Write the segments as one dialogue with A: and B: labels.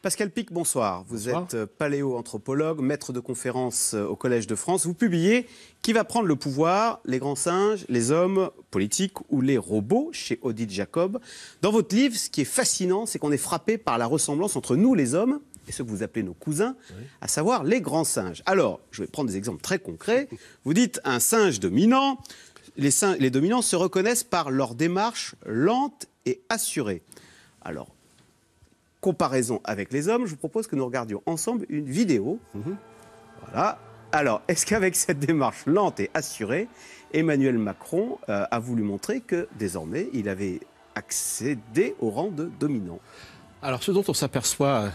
A: Pascal Pic, bonsoir. Vous êtes paléoanthropologue, maître de conférences au Collège de France. Vous publiez « Qui va prendre le pouvoir, les grands singes, les hommes politiques ou les robots ?» chez Odile Jacob. Dans votre livre, ce qui est fascinant, c'est qu'on est frappé par la ressemblance entre nous, les hommes, et ceux que vous appelez nos cousins, à savoir les grands singes. Alors, je vais prendre des exemples très concrets. Vous dites un singe dominant. Les dominants se reconnaissent par leur démarche lente et assurée. Alors, comparaison avec les hommes, je vous propose que nous regardions ensemble une vidéo. Voilà. Alors, est-ce qu'avec cette démarche lente et assurée, Emmanuel Macron a voulu montrer que, désormais, il avait accédé au rang de dominant ?
B: Alors, ce dont on s'aperçoit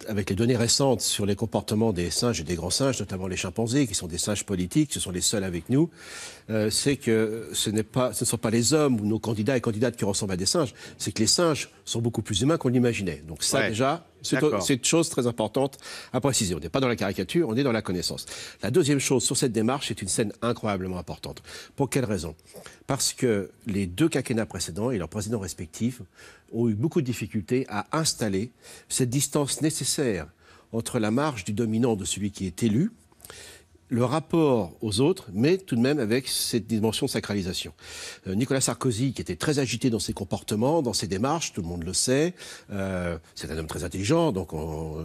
B: avec les données récentes sur les comportements des singes et des grands singes, notamment les chimpanzés, qui sont des singes politiques, ce sont les seuls avec nous, c'est que ce ne sont pas les hommes ou nos candidats et candidates qui ressemblent à des singes, c'est que les singes sont beaucoup plus humains qu'on l'imaginait. Donc ça, déjà, c'est une chose très importante à préciser. On n'est pas dans la caricature, on est dans la connaissance. La deuxième chose sur cette démarche, c'est une scène incroyablement importante. Pour quelle raison ? Parce que les deux quinquennats précédents et leurs présidents respectifs ont eu beaucoup de difficultés à installer cette distance nécessaire entre la marge du dominant de celui qui est élu, le rapport aux autres, mais tout de même avec cette dimension de sacralisation. Nicolas Sarkozy, qui était très agité dans ses comportements, dans ses démarches, tout le monde le sait, c'est un homme très intelligent, donc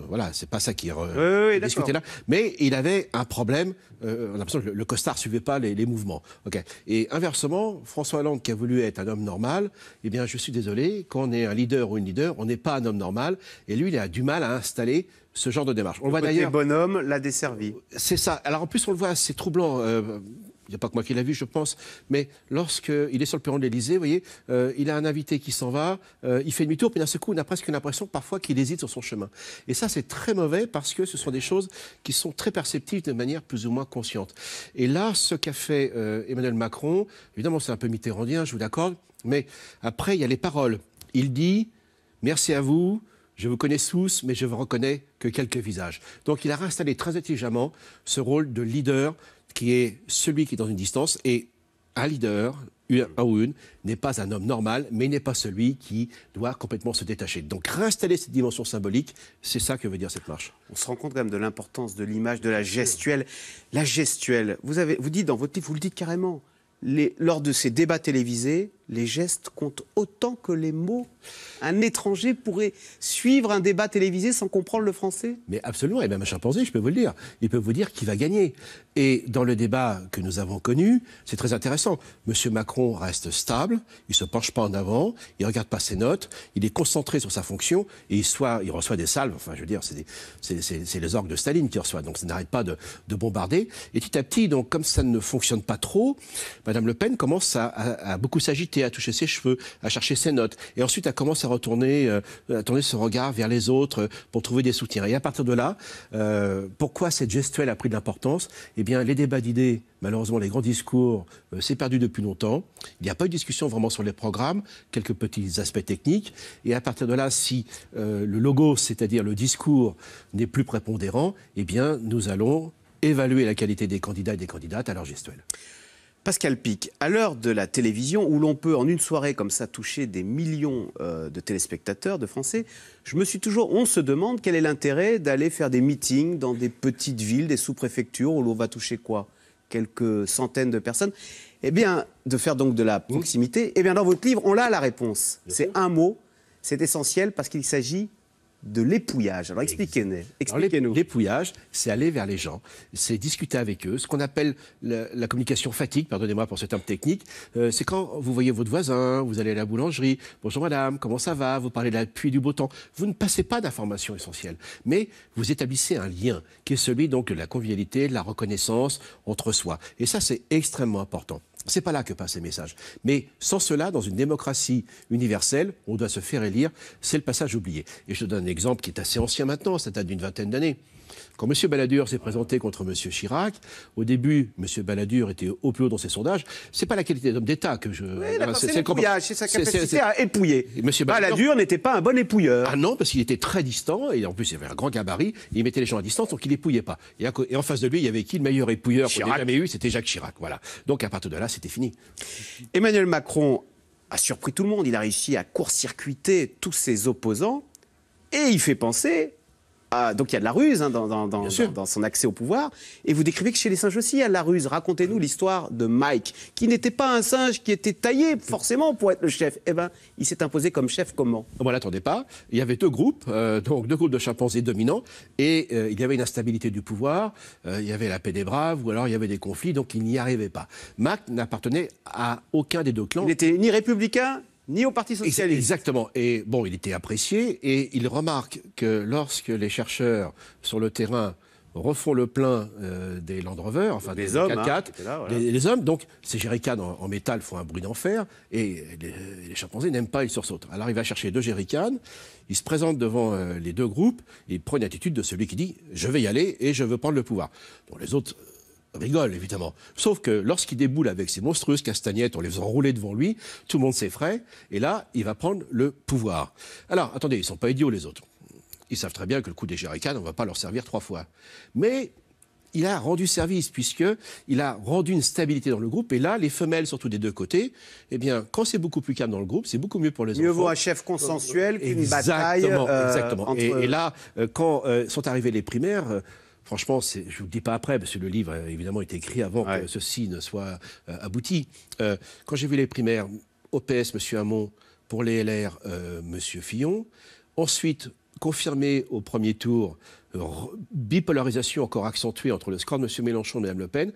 B: voilà, c'est pas ça qui est discuté là. Mais il avait un problème, on a l'impression que le costard suivait pas les mouvements. Okay. Et inversement, François Hollande, qui a voulu être un homme normal, eh bien, je suis désolé, quand on est un leader ou une leader, on n'est pas un homme normal, et lui, il a du mal à installer ce genre de démarche.
A: On le voit d'ailleurs. Bonhomme l'a desservi.
B: C'est ça. Alors en plus, on le voit, c'est troublant. Il n'y a pas que moi qui l'a vu, je pense. Mais lorsqu'il est sur le perron de l'Élysée, vous voyez, il a un invité qui s'en va, il fait demi-tour, puis d'un seul coup, on a presque l'impression parfois qu'il hésite sur son chemin. Et ça, c'est très mauvais parce que ce sont des choses qui sont très perceptibles de manière plus ou moins consciente. Et là, ce qu'a fait Emmanuel Macron, évidemment, c'est un peu mitterrandien, je vous l'accorde, mais après, il y a les paroles. Il dit « Merci à vous ». Je vous connais tous, mais je ne vous reconnais que quelques visages. Donc il a réinstallé très intelligemment ce rôle de leader qui est celui qui est dans une distance. Et un leader, un ou une, n'est pas un homme normal, mais il n'est pas celui qui doit complètement se détacher. Donc réinstaller cette dimension symbolique, c'est ça que veut dire cette marche.
A: On se rend compte quand même de l'importance de l'image, de la gestuelle. La gestuelle, vous dites dans votre livre, vous le dites carrément, lors de ces débats télévisés, les gestes comptent autant que les mots. Un étranger pourrait suivre un débat télévisé sans comprendre le français ?
B: Mais absolument, et même un chimpanzé, je peux vous le dire. Il peut vous dire qui va gagner. Et dans le débat que nous avons connu, c'est très intéressant. Monsieur Macron reste stable, il ne se penche pas en avant, il ne regarde pas ses notes, il est concentré sur sa fonction, et il reçoit des salves, enfin je veux dire, c'est les orgues de Staline qui reçoit, donc ça n'arrête pas de bombarder. Et petit à petit, donc comme ça ne fonctionne pas trop, Madame Le Pen commence à beaucoup s'agiter, à toucher ses cheveux, à chercher ses notes. Et ensuite, elle commence à tourner son regard vers les autres pour trouver des soutiens. Et à partir de là, pourquoi cette gestuelle a pris de l'importance ? Eh bien, les débats d'idées, malheureusement, les grands discours, c'est perdu depuis longtemps. Il n'y a pas eu de discussion vraiment sur les programmes, quelques petits aspects techniques. Et à partir de là, si le logo, c'est-à-dire le discours, n'est plus prépondérant, eh bien, nous allons évaluer la qualité des candidats et des candidates à leur gestuelle.
A: Pascal Pic, à l'heure de la télévision, où l'on peut en une soirée comme ça toucher des millions de téléspectateurs, de Français, on se demande quel est l'intérêt d'aller faire des meetings dans des petites villes, des sous-préfectures, où l'on va toucher quoi ? Quelques centaines de personnes. Eh bien, de faire donc de la proximité. Eh bien, dans votre livre, on a la réponse. C'est un mot, c'est essentiel parce qu'il s'agit de l'épouillage. Alors expliquez-nous.
B: L'épouillage, c'est aller vers les gens, c'est discuter avec eux. Ce qu'on appelle la communication fatigue, pardonnez-moi pour ce terme technique, c'est quand vous voyez votre voisin, vous allez à la boulangerie, bonjour madame, comment ça va, vous parlez de la pluie du beau temps. Vous ne passez pas d'informations essentielles, mais vous établissez un lien qui est celui donc de la convivialité, de la reconnaissance entre soi. Et ça, c'est extrêmement important. C'est pas là que passent ces messages. Mais sans cela, dans une démocratie universelle, on doit se faire élire, c'est le passage oublié. Et je te donne un exemple qui est assez ancien maintenant, ça date d'une vingtaine d'années. Quand M. Balladur s'est présenté contre M. Chirac, au début, M. Balladur était au plus haut dans ses sondages. C'est pas la qualité d'homme d'État que je...
A: Oui, c'est l'épouillage, c'est sa capacité à épouiller. Balladur n'était pas un bon épouilleur.
B: Ah non, parce qu'il était très distant, et en plus il avait un grand gabarit, il mettait les gens à distance, donc il épouillait pas. Et en face de lui, il y avait qui le meilleur épouilleur qu'on ait jamais eu? C'était Jacques Chirac, voilà. Donc à partir de là, c'était fini.
A: Emmanuel Macron a surpris tout le monde, il a réussi à court-circuiter tous ses opposants, et il fait penser Donc il y a de la ruse hein, dans son accès au pouvoir. Et vous décrivez que chez les singes aussi, il y a de la ruse. Racontez-nous l'histoire de Mike, qui n'était pas un singe qui était taillé forcément pour être le chef. Eh bien, il s'est imposé comme chef comment?
B: Bon, n'attendez pas. Il y avait deux groupes, donc deux groupes de chimpanzés dominants, et il y avait une instabilité du pouvoir, il y avait la paix des braves, ou alors il y avait des conflits, donc il n'y arrivait pas. Mike n'appartenait à aucun des deux clans.
A: Il n'était ni républicain, ni au Parti socialiste.
B: Exactement. Et bon, il était apprécié et il remarque que lorsque les chercheurs sur le terrain refont le plein des Land Rover, enfin des 4x4, les hommes, donc ces jerrycans en métal font un bruit d'enfer et les chimpanzés n'aiment pas, ils sursautent. Alors il va chercher 2 jerrycans, il se présente devant les deux groupes et il prend une attitude de celui qui dit « je vais y aller et je veux prendre le pouvoir ». Bon, les autres rigole, évidemment. Sauf que lorsqu'il déboule avec ses monstrueuses castagnettes, en les faisant rouler devant lui, tout le monde s'effraie, et là, il va prendre le pouvoir. Alors, attendez, ils ne sont pas idiots, les autres. Ils savent très bien que le coup des jerrycans, on ne va pas leur servir 3 fois. Mais il a rendu service, puisqu'il a rendu une stabilité dans le groupe, et là, les femelles, surtout des deux côtés, eh bien, quand c'est beaucoup plus calme dans le groupe, c'est beaucoup mieux pour les enfants.
A: Mieux vaut un chef consensuel qu'une bataille
B: exactement.
A: entre...
B: Et là, quand sont arrivées les primaires... Franchement, je ne vous le dis pas après, parce que le livre, évidemment, est écrit avant que ceci ne soit abouti. Quand j'ai vu les primaires, au PS, M. Hamon, pour les LR, M. Fillon. Ensuite, confirmé au premier tour, bipolarisation encore accentuée entre le score de M. Mélenchon et Mme Le Pen.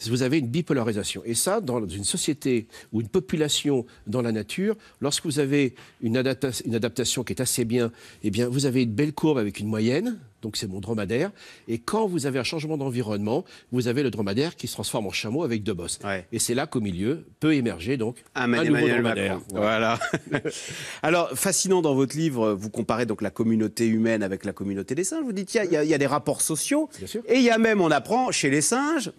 B: Vous avez une bipolarisation. Et ça, dans une société ou une population dans la nature, lorsque vous avez une adaptation qui est assez bien, eh bien, vous avez une belle courbe avec une moyenne. Donc c'est mon dromadaire. Et quand vous avez un changement d'environnement, vous avez le dromadaire qui se transforme en chameau avec 2 bosses. Et c'est là qu'au milieu peut émerger donc un nouveau dromadaire.
A: Voilà. Alors, fascinant dans votre livre, vous comparez donc la communauté humaine avec la communauté des singes. Vous dites, il y a des rapports sociaux. Et il y a même, on apprend, chez les singes,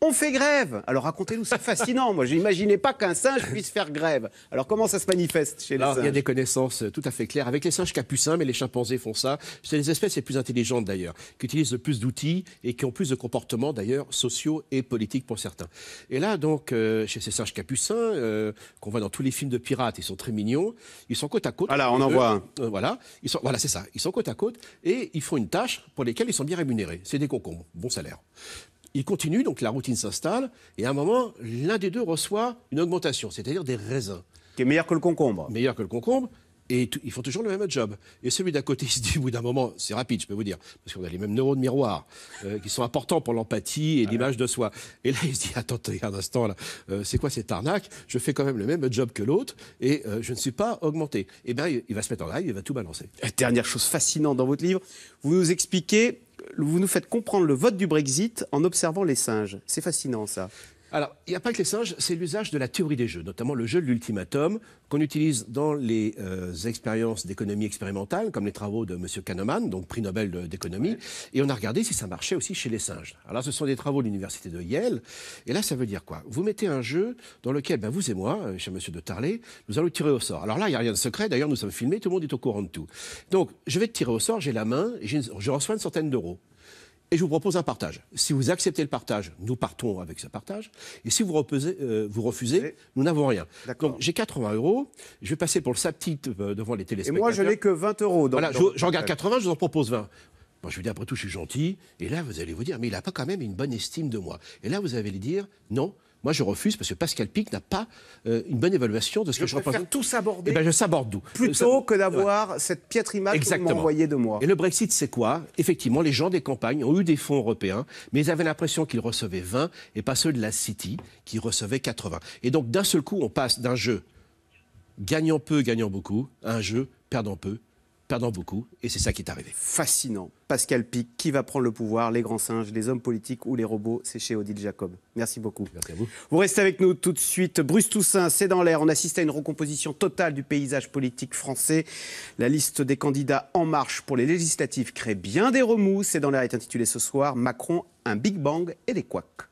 A: on fait grève. Alors racontez-nous, c'est fascinant. Moi, je n'imaginais pas qu'un singe puisse faire grève. Alors comment ça se manifeste chez les singes?
B: Il y a des connaissances tout à fait claires. Avec les singes capucins, mais les chimpanzés font ça. C'est les espèces les plus intelligentes d'ailleurs, qui utilisent le plus d'outils et qui ont plus de comportements d'ailleurs sociaux et politiques pour certains. Et là donc, chez ces singes capucins, qu'on voit dans tous les films de pirates, ils sont très mignons. Ils sont côte à côte.
A: Voilà, on en voit un.
B: Voilà, c'est ça. Ils sont côte à côte et ils font une tâche pour laquelle ils sont bien rémunérés. C'est des concombres, bon salaire. Il continue, donc la routine s'installe, et à un moment, l'un des deux reçoit une augmentation, c'est-à-dire des raisins.
A: Qui est meilleur que le concombre.
B: Meilleur que le concombre, et ils font toujours le même job. Et celui d'à côté, il se dit, au bout d'un moment, c'est rapide, je peux vous dire, parce qu'on a les mêmes neurones miroirs, qui sont importants pour l'empathie et l'image de soi. Et là, il se dit, attendez un instant, là, c'est quoi cette arnaque? Je fais quand même le même job que l'autre, et je ne suis pas augmenté. Et bien, il va se mettre en live, il va tout balancer.
A: Dernière chose fascinante dans votre livre, vous nous expliquez... Vous nous faites comprendre le vote du Brexit en observant les singes. C'est fascinant, ça.
B: Alors, il n'y a pas que les singes, c'est l'usage de la théorie des jeux, notamment le jeu de l'ultimatum, qu'on utilise dans les expériences d'économie expérimentale, comme les travaux de M. Kahneman, donc prix Nobel d'économie, et on a regardé si ça marchait aussi chez les singes. Alors là, ce sont des travaux de l'université de Yale, et là, ça veut dire quoi? Vous mettez un jeu dans lequel, vous et moi, chez M. de Tarlet, nous allons tirer au sort. Alors là, il n'y a rien de secret, d'ailleurs, nous sommes filmés, tout le monde est au courant de tout. Donc, je vais te tirer au sort, j'ai la main, et je reçois une centaine d'euros. Et je vous propose un partage. Si vous acceptez le partage, nous partons avec ce partage. Et si vous refusez, nous n'avons rien. Donc j'ai 80 €. Je vais passer pour le saptite devant les téléspectateurs.
A: Et moi, je n'ai que 20 €.
B: Voilà, j'en garde 80, je vous en propose 20. Moi, je lui dis, après tout, je suis gentil. Et là, vous allez vous dire, mais il n'a pas quand même une bonne estime de moi. Et là, vous allez lui dire, non. Moi, je refuse parce que Pascal Pic n'a pas une bonne évaluation de ce que je représente.
A: Tout saborder.
B: Eh bien, je saborde tout.
A: Plutôt que d'avoir cette piètre image que vous m'envoyez de moi.
B: Et le Brexit, c'est quoi? Effectivement, les gens des campagnes ont eu des fonds européens, mais ils avaient l'impression qu'ils recevaient 20 et pas ceux de la City qui recevaient 80. Et donc, d'un seul coup, on passe d'un jeu gagnant peu, gagnant beaucoup, à un jeu perdant peu, perdant beaucoup, et c'est ça qui est arrivé.
A: Fascinant. Pascal Pic, qui va prendre le pouvoir, les grands singes, les hommes politiques ou les robots? C'est chez Odile Jacob. Merci beaucoup.
B: Merci à vous.
A: Vous restez avec nous tout de suite. Bruce Toussaint, c'est dans l'air. On assiste à une recomposition totale du paysage politique français. La liste des candidats En Marche pour les législatives crée bien des remous. C'est dans l'air est intitulé ce soir Macron, un Big Bang et des couacs.